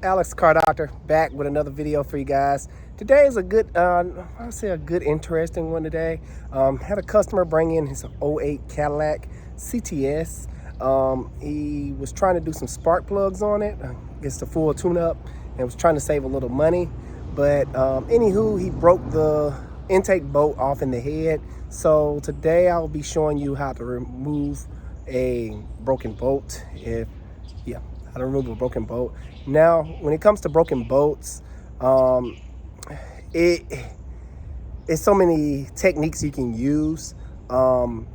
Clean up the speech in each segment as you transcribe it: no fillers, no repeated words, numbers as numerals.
Alex Car Doctor back with another video for you guys. Today is a good, I'll say a good, interesting one today. Had a customer bring in his '08 Cadillac CTS. He was trying to do some spark plugs on it. It's the full tune-up and was trying to save a little money. But anywho, he broke the intake bolt off in the head. So today I'll be showing you how to remove a broken bolt. How to remove a broken bolt. Now, when it comes to broken bolts, it's so many techniques you can use. And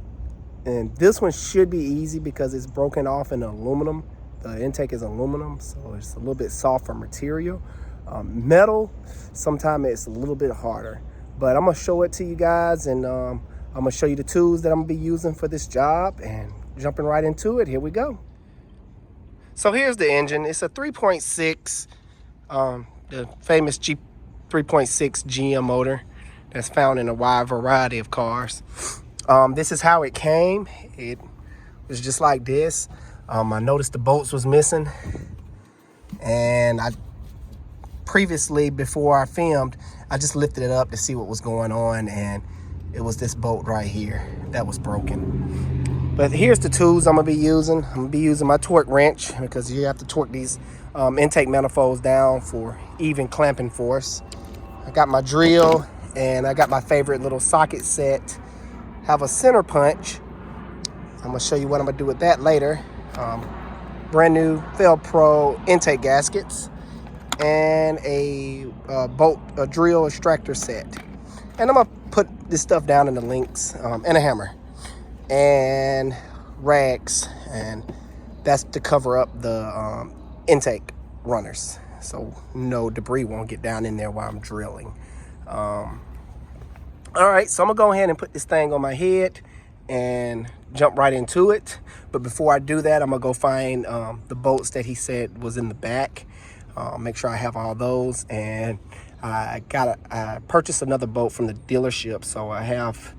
this one should be easy because it's broken off in aluminum. The intake is aluminum, so it's a little bit softer material. Metal, sometimes it's a little bit harder. But I'm gonna show it to you guys, and I'm gonna show you the tools that I'm gonna be using for this job, and jumping right into it, here we go. So here's the engine. It's a 3.6, the famous 3.6 GM motor that's found in a wide variety of cars. This is how it came. It was just like this. I noticed the bolts was missing, and previously, before I filmed, I just lifted it up to see what was going on, and it was this bolt right here that was broken. But here's the tools I'm gonna be using. I'm gonna be using my torque wrench because you have to torque these intake manifolds down for even clamping force. I got my drill, and I got my favorite little socket set. Have a center punch. I'm gonna show you what I'm gonna do with that later. Brand new Fel-Pro intake gaskets, and a drill extractor set. And I'm gonna put this stuff down in the links, and a hammer and rags, and that's to cover up the intake runners so no debris won't get down in there while I'm drilling. All right, so I'm gonna go ahead and put this thing on my head and jump right into it. But before I do that, I'm gonna go find the bolts that he said was in the back. Make sure I have all those, and I purchased another bolt from the dealership, so I have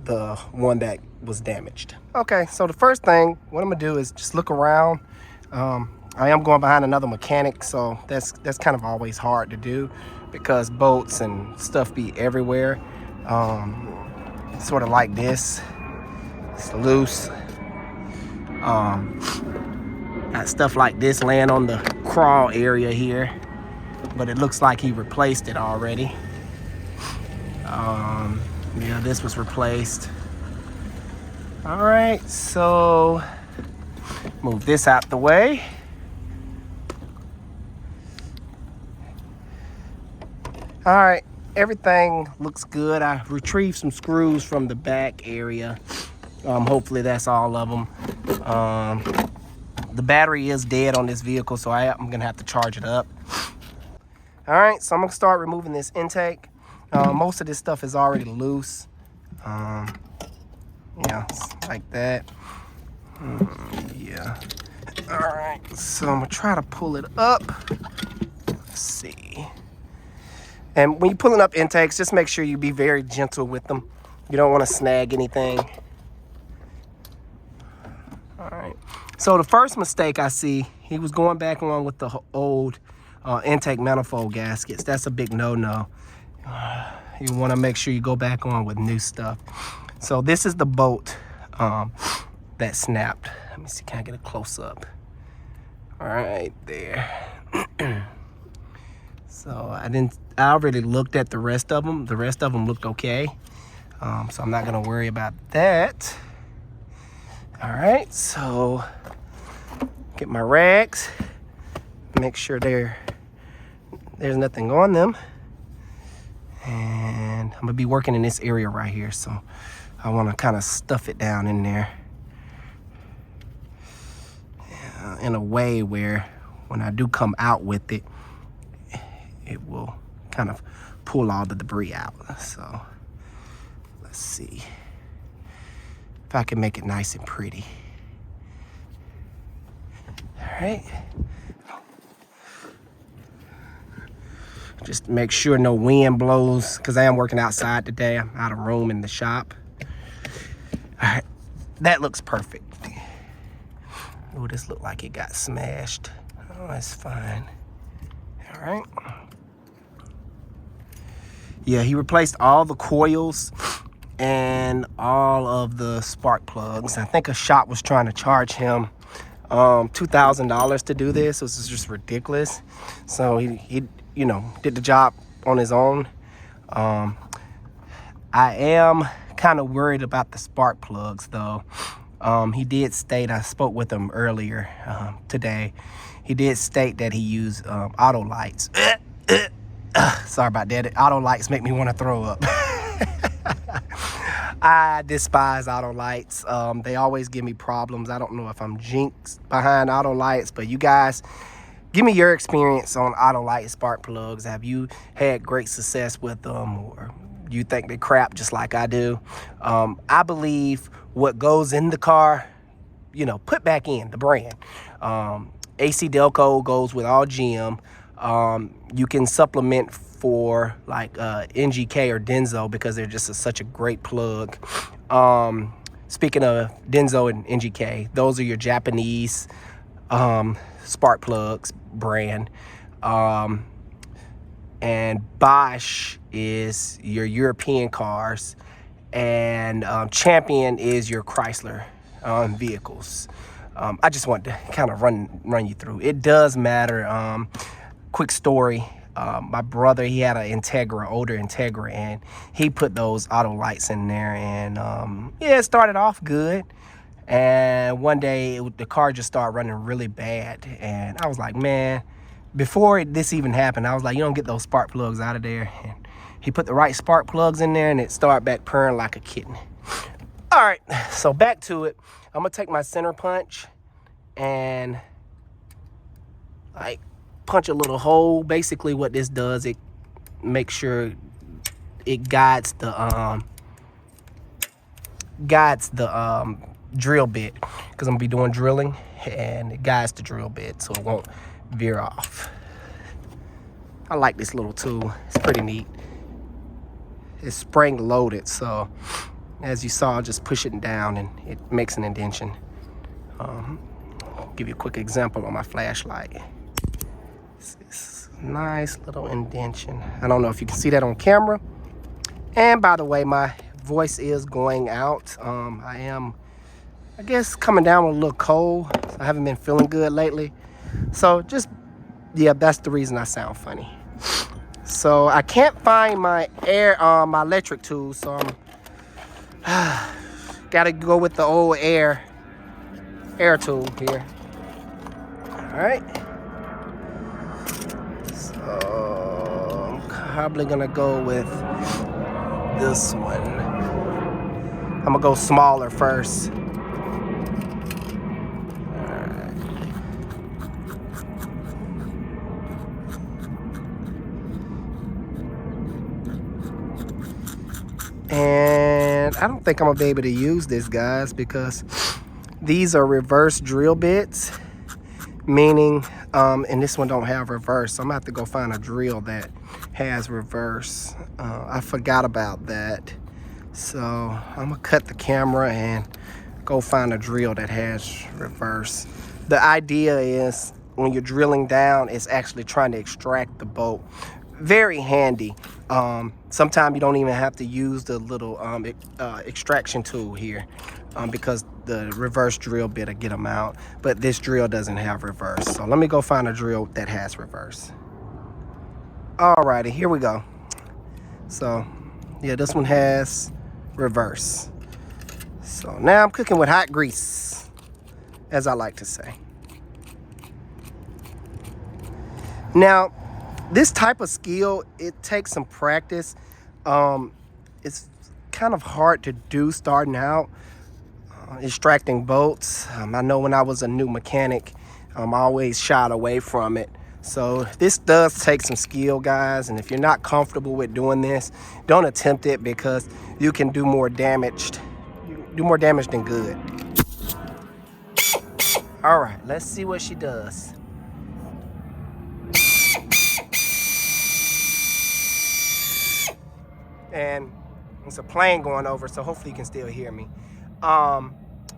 the one that was damaged. Okay, so the first thing, what I'm gonna do is just look around. I am going behind another mechanic, so that's kind of always hard to do because bolts and stuff be everywhere. Sort of like this, it's loose. Got stuff like this laying on the crawl area here, but it looks like he replaced it already. Yeah, this was replaced. All right, so move this out the way. All right, everything looks good. I retrieved some screws from the back area. Hopefully that's all of them. The battery is dead on this vehicle, so I'm gonna have to charge it up. All right, so I'm gonna start removing this intake. Most of this stuff is already loose. Yeah, like that. Yeah. All right, so I'm gonna try to pull it up. Let's see. And when you're pulling up intakes, just make sure you be very gentle with them. You don't want to snag anything. All right. So the first mistake I see, he was going back on with the old intake manifold gaskets. That's a big no-no. You want to make sure you go back on with new stuff. So this is the bolt that snapped. Let me see, can I get a close-up? All right, there. So I already looked at the rest of them. The rest of them looked okay. So I'm not gonna worry about that. All right, so get my rags, make sure there's nothing on them. And I'm gonna be working in this area right here, so I wanna kind of stuff it down in there in a way where when I do come out with it, it will kind of pull all the debris out. So let's see if I can make it nice and pretty. All right. Just make sure no wind blows, because I am working outside today. I'm out of room in the shop. All right, that looks perfect. Oh, this looked like it got smashed. Oh, that's fine. All right. Yeah, he replaced all the coils and all of the spark plugs. I think a shop was trying to charge him $2,000 to do this. This is just ridiculous. So he you know, did the job on his own. I am kind of worried about the spark plugs though. He did state, I spoke with him earlier today, he did state that he used auto lights. Sorry about that. Auto lights make me want to throw up. I despise auto lights. They always give me problems. I don't know if I'm jinxed behind auto lights, but you guys, give me your experience on auto light spark plugs. Have you had great success with them, or you think they're crap just like I do? I believe what goes in the car, you know, put back in the brand. AC Delco goes with all GM. You can supplement for like NGK or Denso because they're just such a great plug. Speaking of Denso and NGK, those are your Japanese spark plugs brand. And Bosch is your European cars, and Champion is your Chrysler vehicles. I just want to kind of run you through. It does matter. Quick story. My brother, he had an Integra, older Integra, and he put those auto lights in there, and yeah, it started off good. And one day the car just started running really bad, and I was like, man, before this even happened, I was like, you don't get those spark plugs out of there. And he put the right spark plugs in there, and it started back purring like a kitten. All right, so back to it. I'm gonna take my center punch and like punch a little hole. Basically what this does, it makes sure it guides the drill bit, because I'm gonna be doing drilling, and it guides the drill bit so it won't veer off. I like this little tool. It's pretty neat. It's spring loaded, so as you saw, just push it down and it makes an indentation. I'll give you a quick example on my flashlight. It's a nice little indentation. I don't know if you can see that on camera. And by the way, my voice is going out. I am, I guess, coming down with a little cold. I haven't been feeling good lately. So just, yeah, that's the reason I sound funny. So I can't find my my electric tool, so I'm gotta go with the old air tool here. All right. So I'm probably gonna go with this one. I'm gonna go smaller first. And I don't think I'm gonna be able to use this, guys, because these are reverse drill bits, meaning and this one don't have reverse, so I'm gonna have to go find a drill that has reverse. I forgot about that, so I'm gonna cut the camera and go find a drill that has reverse. The idea is when you're drilling down, it's actually trying to extract the bolt. Very handy. Sometimes you don't even have to use the little extraction tool here, because the reverse drill bit will get them out, but this drill doesn't have reverse. So let me go find a drill that has reverse. Alrighty, here we go. So yeah, this one has reverse. So now I'm cooking with hot grease, as I like to say. Now, this type of skill, it takes some practice. It's kind of hard to do starting out, extracting bolts. I know when I was a new mechanic, I always shied away from it. So this does take some skill, guys, and if you're not comfortable with doing this, don't attempt it, because you can do more damage than good. All right, let's see what she does. And it's a plane going over, so hopefully you can still hear me.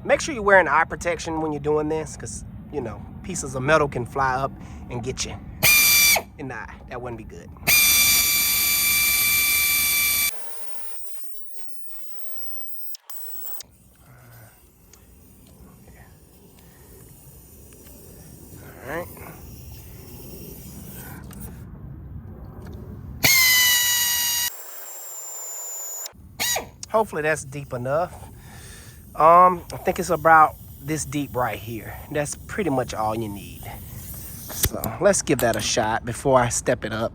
Make sure you're wearing eye protection when you're doing this, because, you know, pieces of metal can fly up and get you. And nah, that wouldn't be good. All right. Hopefully that's deep enough. I think it's about this deep right here. That's pretty much all you need. So let's give that a shot before I step it up.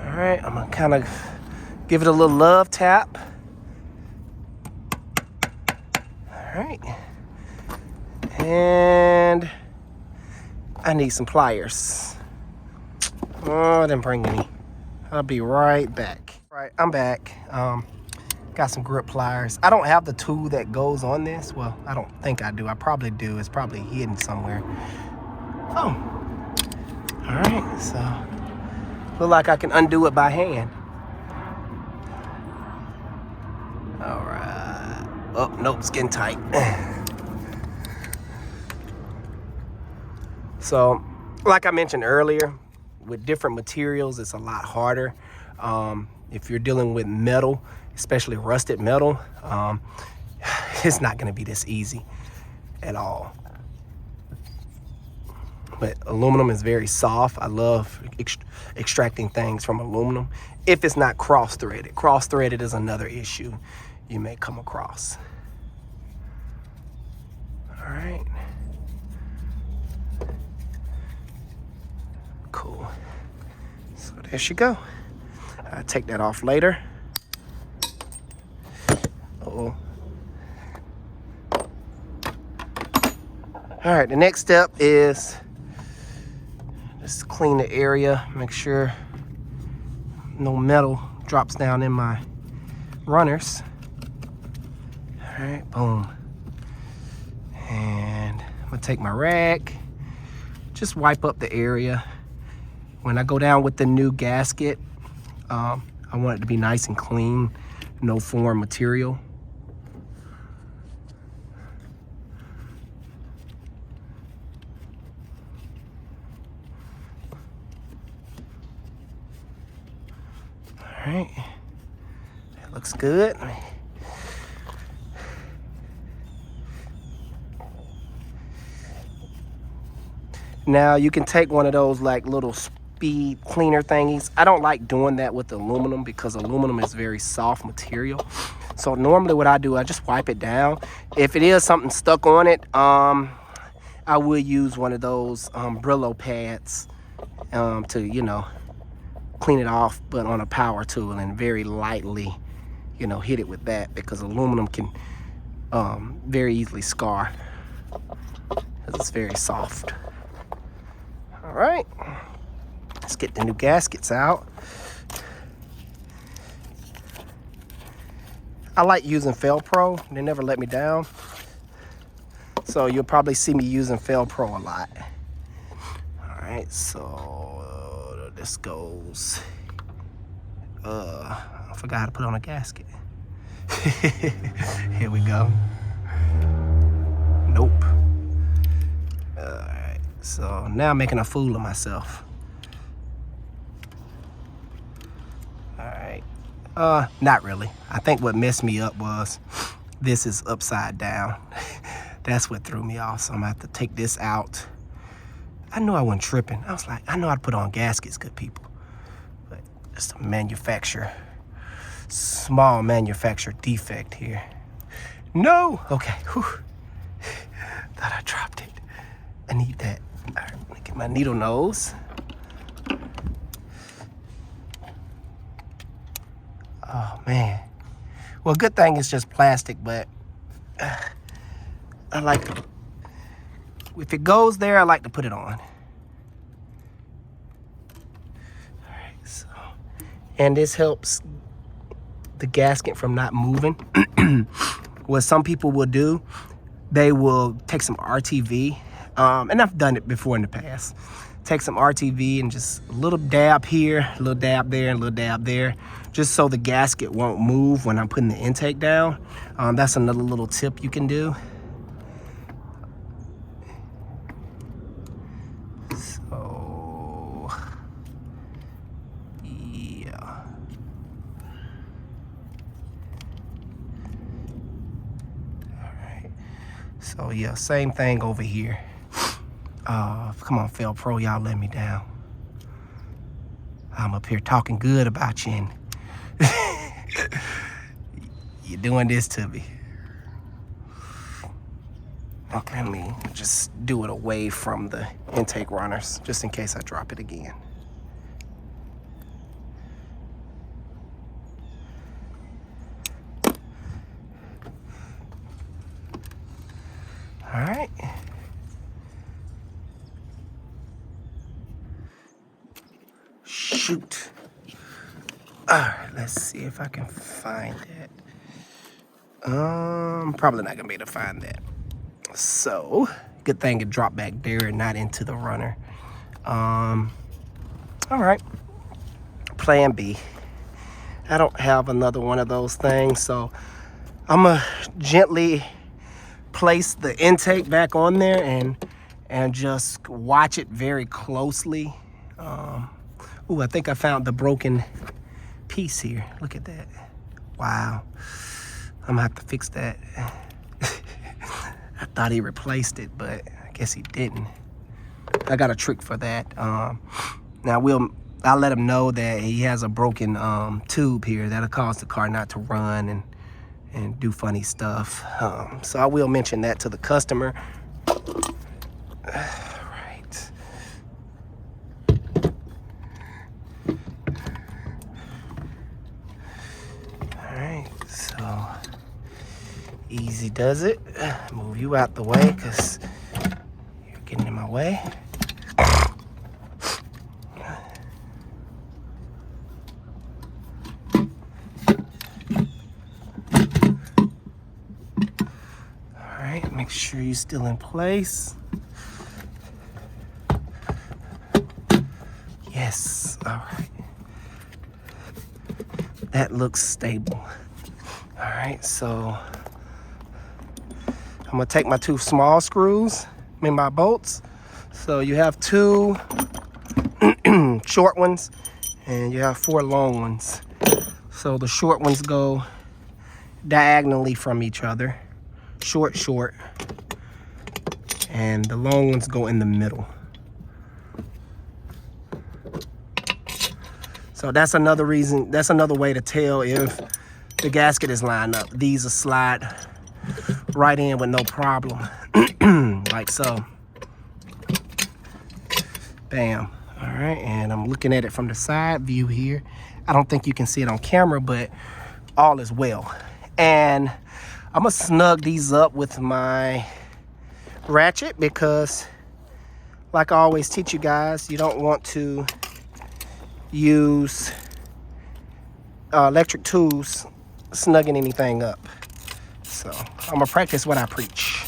All right, I'm gonna kind of give it a little love tap. All right. And I need some pliers. Oh, I didn't bring any. I'll be right back. All right, I'm back. Got some grip pliers. I don't have the tool that goes on this. Well, I don't think I do. I probably do. It's probably hidden somewhere. Oh, all right. So, look like I can undo it by hand. All right. Oh, nope, it's getting tight. So, like I mentioned earlier, with different materials, it's a lot harder. If you're dealing with metal, especially rusted metal, it's not gonna be this easy at all. But aluminum is very soft. I love extracting things from aluminum. If it's not cross-threaded. Cross-threaded is another issue you may come across. All right. Cool. So there she go. I'll take that off later. Uh-oh. All right, the next step is just clean the area, make sure no metal drops down in my runners. All right, boom. And I'm gonna take my rag, just wipe up the area. When I go down with the new gasket, I want it to be nice and clean, no foreign material. All right, that looks good. Now you can take one of those like little speed cleaner thingies. I don't like doing that with aluminum because aluminum is very soft material. So normally what I do, I just wipe it down. If it is something stuck on it, I will use one of those Brillo pads to, you know, clean it off, but on a power tool, and very lightly, you know, hit it with that, because aluminum can very easily scar because it's very soft. All right, let's get the new gaskets out. I like using Felpro. They never let me down. So you'll probably see me using Felpro a lot. All right, so this goes, I forgot how to put on a gasket. Here we go. Nope. All right, so now I'm making a fool of myself. All right, not really. I think what messed me up was this is upside down. That's what threw me off, so I'm gonna have to take this out. I knew I wasn't tripping. I was like, I know how to put on gaskets, good people. But it's a small manufacturer defect here. No! Okay, whew. Thought I dropped it. I need that. All right, let me get my needle nose. Oh, man. Well, good thing it's just plastic, but I like to, if it goes there, I like to put it on. All right, so, and this helps the gasket from not moving. What some people will do, they will take some RTV, and I've done it before in the past. Take some RTV and just a little dab here, a little dab there, and a little dab there, just so the gasket won't move when I'm putting the intake down. That's another little tip you can do. So, yeah. All right. So yeah, same thing over here. Come on, Fel Pro, y'all let me down. I'm up here talking good about you, and you're doing this to me. Okay, let me just do it away from the intake runners, just in case I drop it again. All right. Shoot. All right, let's see if I can find it. Probably not gonna be able to find that. So, good thing it dropped back there and not into the runner. All right, plan B. I don't have another one of those things, so I'm gonna gently place the intake back on there and just watch it very closely. Ooh, I think I found the broken piece here. Look at that. Wow. I'm gonna have to fix that. I thought he replaced it, but I guess he didn't. I got a trick for that. Now I'll let him know that he has a broken tube here that'll cause the car not to run and do funny stuff. So I will mention that to the customer. Right. Alright, so easy does it. Move you out the way because you're getting in my way. Alright, make sure you're still in place. Yes, alright. That looks stable. All right, so I'm gonna take my two small screws, my bolts. So you have two short ones and you have four long ones. So the short ones go diagonally from each other, short, and the long ones go in the middle. So that's another reason, that's another way to tell if the gasket is lined up. These will slide right in with no problem, like so. Bam. All right, and I'm looking at it from the side view here. I don't think you can see it on camera, but all is well. And I'm gonna snug these up with my ratchet because, like I always teach you guys, you don't want to use electric tools snugging anything up. So I'm gonna practice what I preach.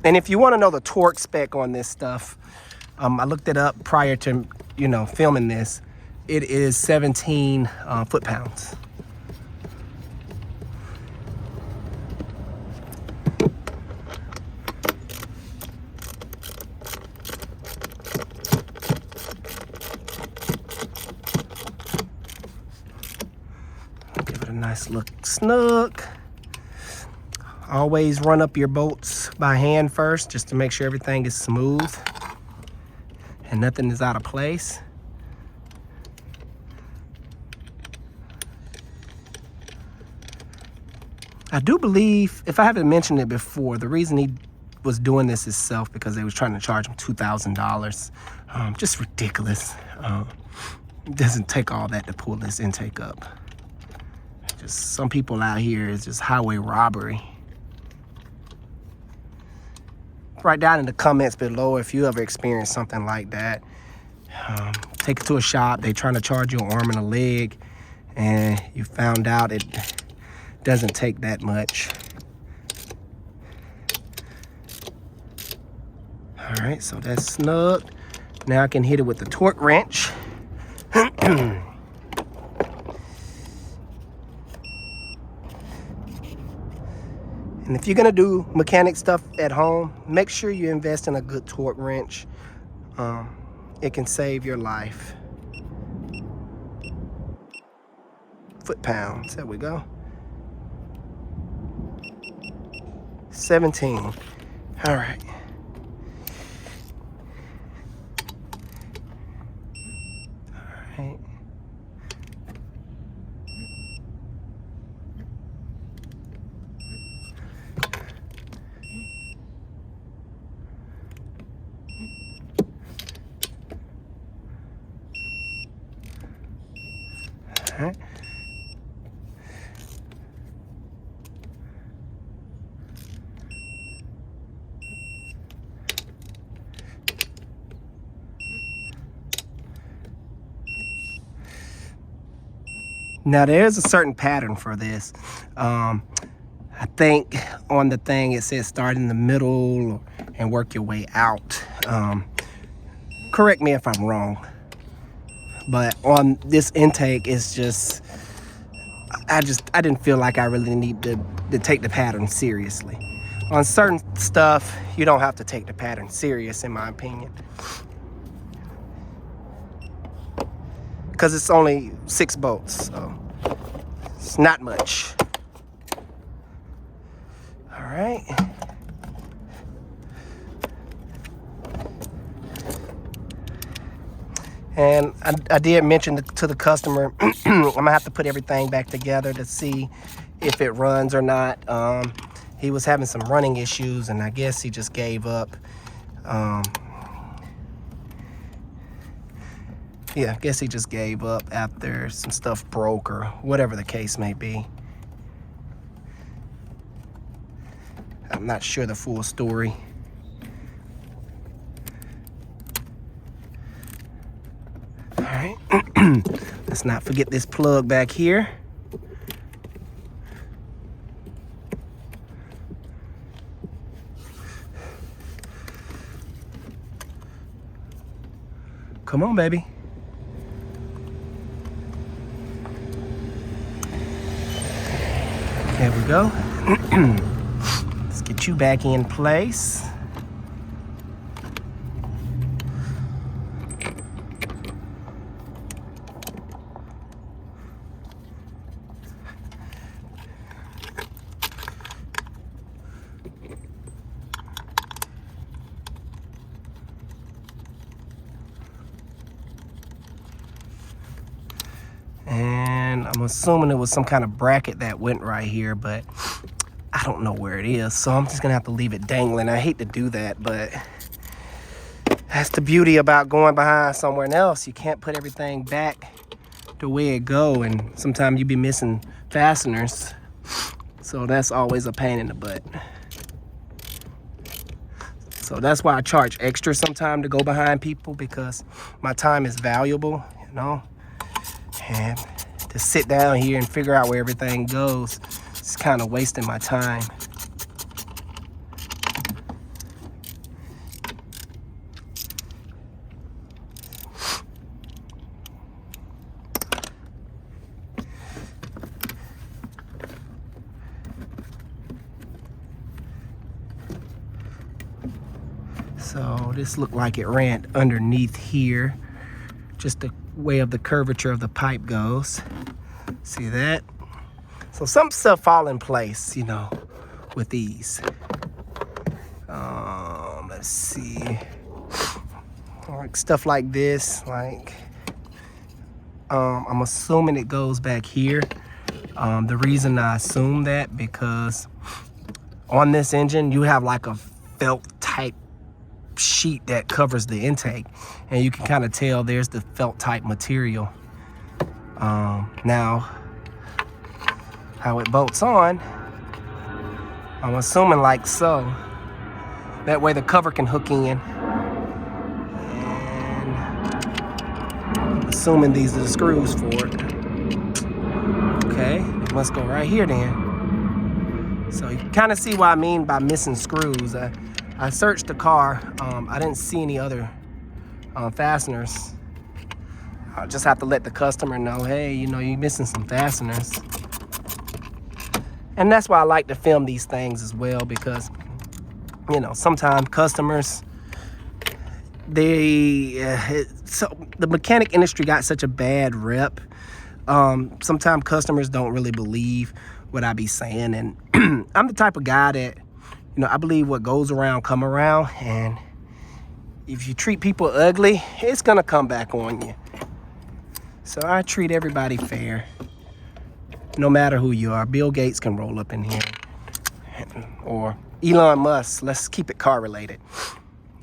And if you want to know the torque spec on this stuff, I looked it up prior to filming this. It is 17 foot-pounds. Give it a nice look snug. Always run up your bolts by hand first, just to make sure everything is smooth and nothing is out of place. I do believe, if I haven't mentioned it before, the reason he was doing this himself because they was trying to charge him $2,000. Just ridiculous. It doesn't take all that to pull this intake up. Just some people out here, it's just highway robbery. write down in the comments below if you ever experienced something like that. Take it to a shop, they trying to charge you an arm and a leg, and you found out it doesn't take that much. All right, so that's snugged. Now I can hit it with the torque wrench. And if you're gonna do mechanic stuff at home, make sure you invest in a good torque wrench. It can save your life. Foot-pounds, there we go. 17, all right. All right. All right. Now there's a certain pattern for this. I think on the thing it says start in the middle and work your way out. Correct me if I'm wrong, but on this intake it's just, I didn't feel like I really need to take the pattern seriously. On certain stuff, you don't have to take the pattern serious, in my opinion, because it's only 6 bolts, so it's not much. All right. And I did mention to the customer, I'm gonna have to put everything back together to see if it runs or not. He was having some running issues, and I guess he just gave up. Yeah, I guess he just gave up after some stuff broke or whatever the case may be. I'm not sure the full story. All right, let's not forget this plug back here. Come on, baby. There we go. Let's get you back in place. And I'm assuming it was some kind of bracket that went right here, but I don't know where it is, so I'm just gonna have to leave it dangling. I hate to do that, but that's the beauty about going behind somewhere else. You can't put everything back the way it go, and sometimes you be missing fasteners, so that's always a pain in the butt. So that's why I charge extra sometimes to go behind people, because my time is valuable, you know. And to sit down here and figure out where everything goes, it's kind of wasting my time. So this looked like it ran underneath here, just the way of the curvature of the pipe goes. See that? So some stuff fall in place, you know, with these. Let's see. Like stuff like this, like I'm assuming it goes back here. The reason I assume that, because on this engine you have like a felt type sheet that covers the intake, and you can kind of tell there's the felt type material. Now how it bolts on, I'm assuming like so. That way the cover can hook in. And I'm assuming these are the screws for it. Okay, it must go right here then. So you kind of see what I mean by missing screws. I searched the car. I didn't see any other fasteners. I'll just have to let the customer know, hey, you know, you're missing some fasteners. And that's why I like to film these things as well, because, you know, sometimes customers, so the mechanic industry got such a bad rep. Sometimes customers don't really believe what I be saying. And I'm the type of guy that, you know, I believe what goes around come around. And if you treat people ugly, it's going to come back on you. So I treat everybody fair, no matter who you are. Bill Gates can roll up in here, or Elon Musk. Let's keep it car related.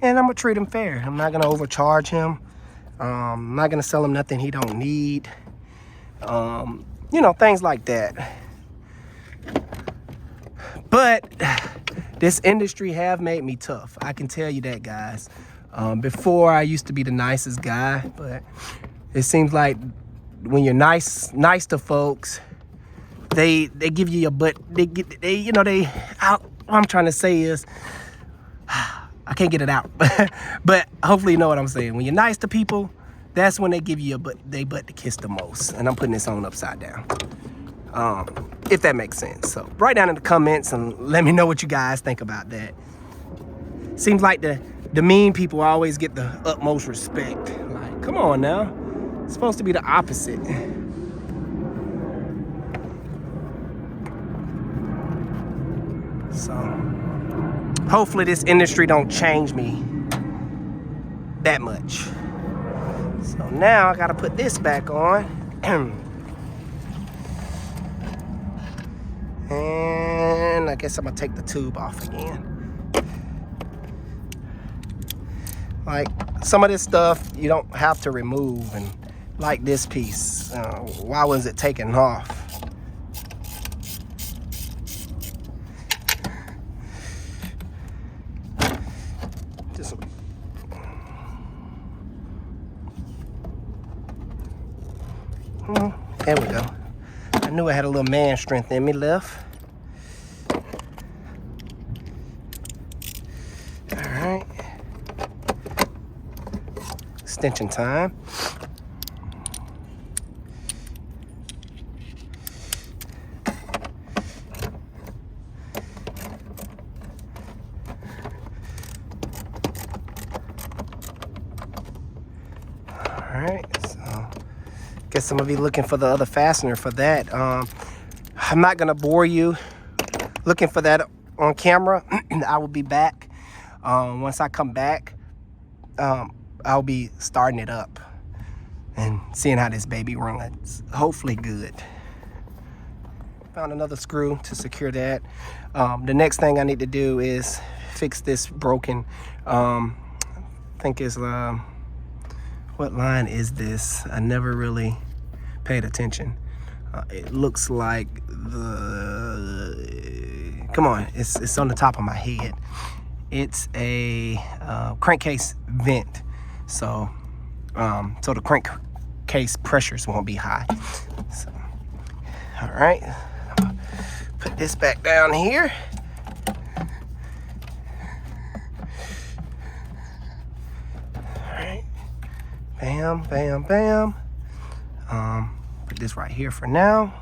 And I'm gonna treat him fair. I'm not gonna overcharge him. I'm not gonna sell him nothing he don't need. You know, things like that. But this industry have made me tough. I can tell you that, guys. Before I used to be the nicest guy, but it seems like when you're nice to folks, they give you your butt. What I'm trying to say is, I can't get it out, but hopefully you know what I'm saying. When you're nice to people, that's when they give you they butt to kiss the most. And I'm putting this on upside down, if that makes sense. So write down in the comments and let me know what you guys think about that. Seems like the mean people always get the utmost respect. Like, come on now, it's supposed to be the opposite. So hopefully this industry don't change me that much. So now I gotta put this back on. And I guess I'm gonna take the tube off again. Like, some of this stuff you don't have to remove, and like this piece, why was it taken off? There we go. I knew I had a little man strength in me left. All right. Extension time. All right. Guess I'm gonna be looking for the other fastener for that. I'm not gonna bore you looking for that on camera. I will be back. Once I come back, I'll be starting it up and seeing how this baby runs. Hopefully good. Found another screw to secure that. The next thing I need to do is fix this broken, I think it's, what line is this? I never really paid attention. It looks like come on, it's on the top of my head. It's a crankcase vent. So the crankcase pressures won't be high. So, all right, put this back down here. Bam, bam, bam. Put this right here for now.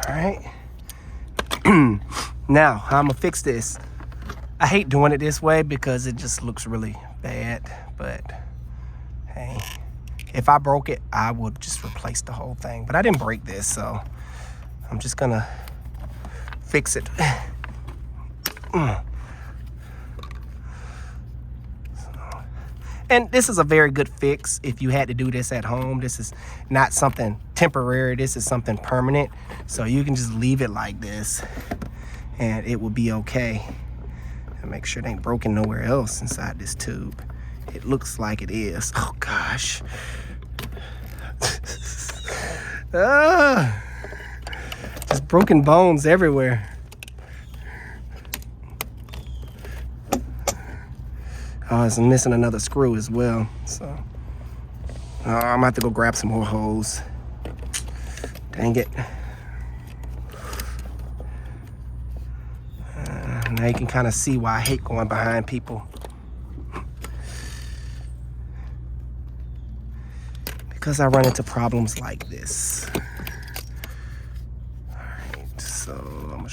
All right. Now, how I'm gonna fix this. I hate doing it this way because it just looks really bad, but hey. If I broke it, I would just replace the whole thing. But I didn't break this, so I'm just gonna fix it. And this is a very good fix if you had to do this at home. This is not something temporary. This is something permanent. So you can just leave it like this and it will be okay. And make sure it ain't broken nowhere else inside this tube. It looks like it is. Oh gosh. Just broken bones everywhere. Oh, it's missing another screw as well. So I'm gonna have to go grab some more hose. Dang it. Now you can kind of see why I hate going behind people. Because I run into problems like this. All right, so I'm gonna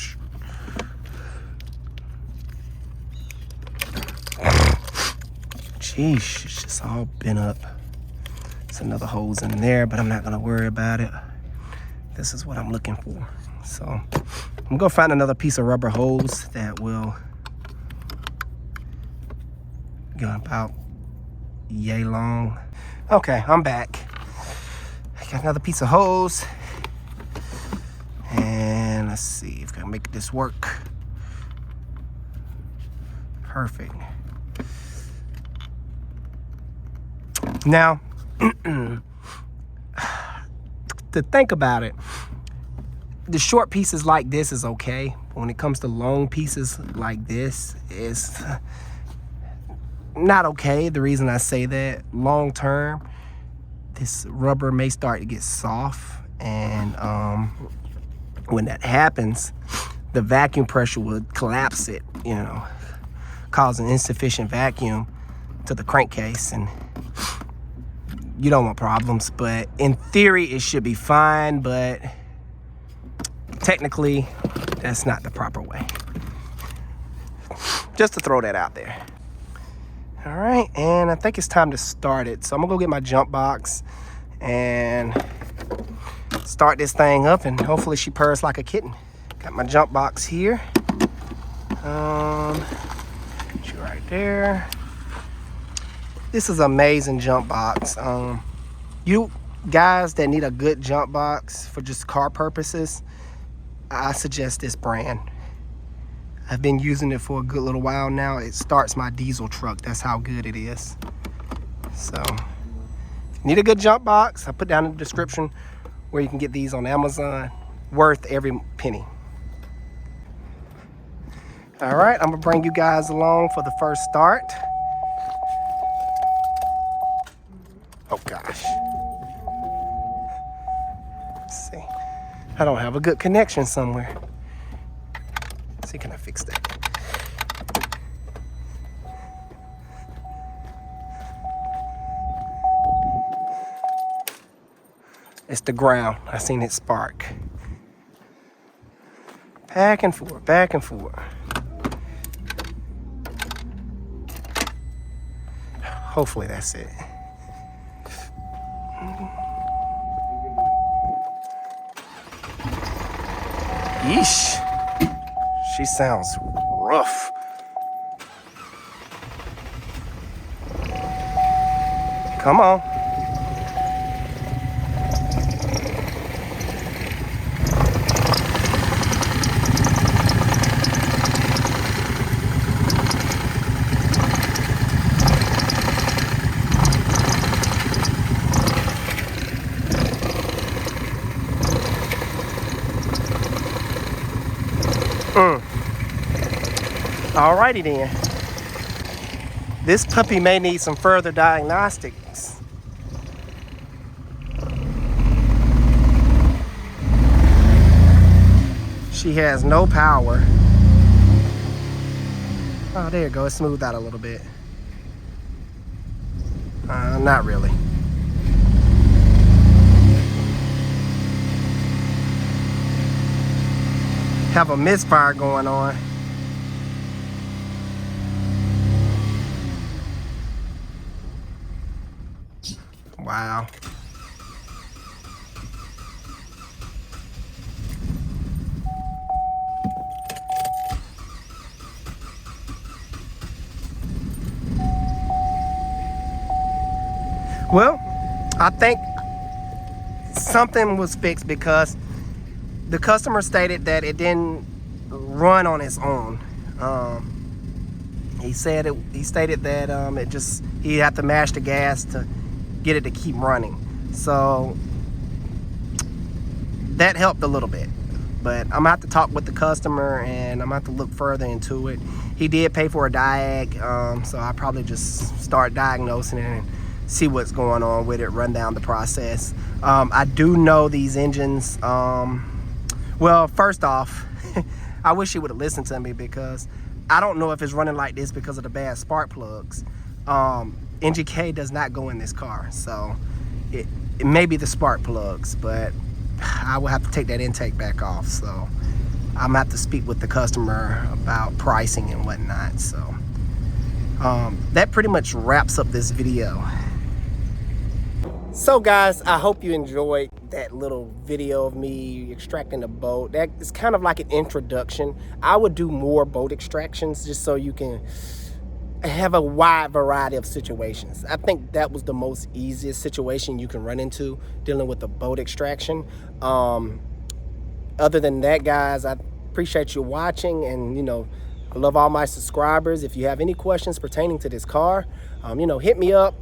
Sheesh, it's just all bent up. There's another hose in there, but I'm not gonna worry about it. This is what I'm looking for. So I'm gonna find another piece of rubber hose that will go about yay long. Okay, I'm back. I got another piece of hose. And let's see if I can make this work. Perfect. Now, to think about it, the short pieces like this is okay. When it comes to long pieces like this, it's not okay. The reason I say that, long term, this rubber may start to get soft, and when that happens, the vacuum pressure would collapse it, you know, causing insufficient vacuum to the crankcase, and you don't want problems. But in theory, it should be fine, but technically, that's not the proper way. Just to throw that out there. All right, and I think it's time to start it. So I'm gonna go get my jump box and start this thing up, and hopefully she purrs like a kitten. Got my jump box here. She right there. This is an amazing jump box. You guys that need a good jump box for just car purposes, I suggest this brand. I've been using it for a good little while now. It starts my diesel truck. That's how good it is. So, need a good jump box. I put down in the description where you can get these on Amazon. Worth every penny. All right, I'm gonna bring you guys along for the first start. Oh gosh. Let's see. I don't have a good connection somewhere. Let's see, can I fix that? It's the ground. I seen it spark. Back and forth, back and forth. Hopefully that's it. Yeesh. She sounds rough. Come on. Alrighty then. This puppy may need some further diagnostics. She has no power. Oh, there you go. It smoothed out a little bit. Not really. Have a misfire going on. Wow. Well, I think something was fixed because the customer stated that it didn't run on its own. He stated that he had to mash the gas to get it to keep running. So that helped a little bit. But I'm gonna have to talk with the customer and I'm gonna have to look further into it. He did pay for a diag, so I'll probably just start diagnosing it and see what's going on with it, run down the process. I do know these engines, well, first off, I wish he would have listened to me, because I don't know if it's running like this because of the bad spark plugs. NGK does not go in this car, so it may be the spark plugs, but I will have to take that intake back off. So I'm gonna have to speak with the customer about pricing and whatnot. So that pretty much wraps up this video. So guys, I hope you enjoyed that little video of me extracting the bolt. That is kind of like an introduction. I would do more bolt extractions just so you can have a wide variety of situations. I think that was the most easiest situation you can run into dealing with the bolt extraction. Other than that, guys, I appreciate you watching, and I love all my subscribers. If you have any questions pertaining to this car, hit me up.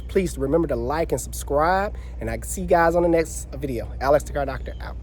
Please remember to like and subscribe, and I see you guys on the next video. Alex the Car Doctor out.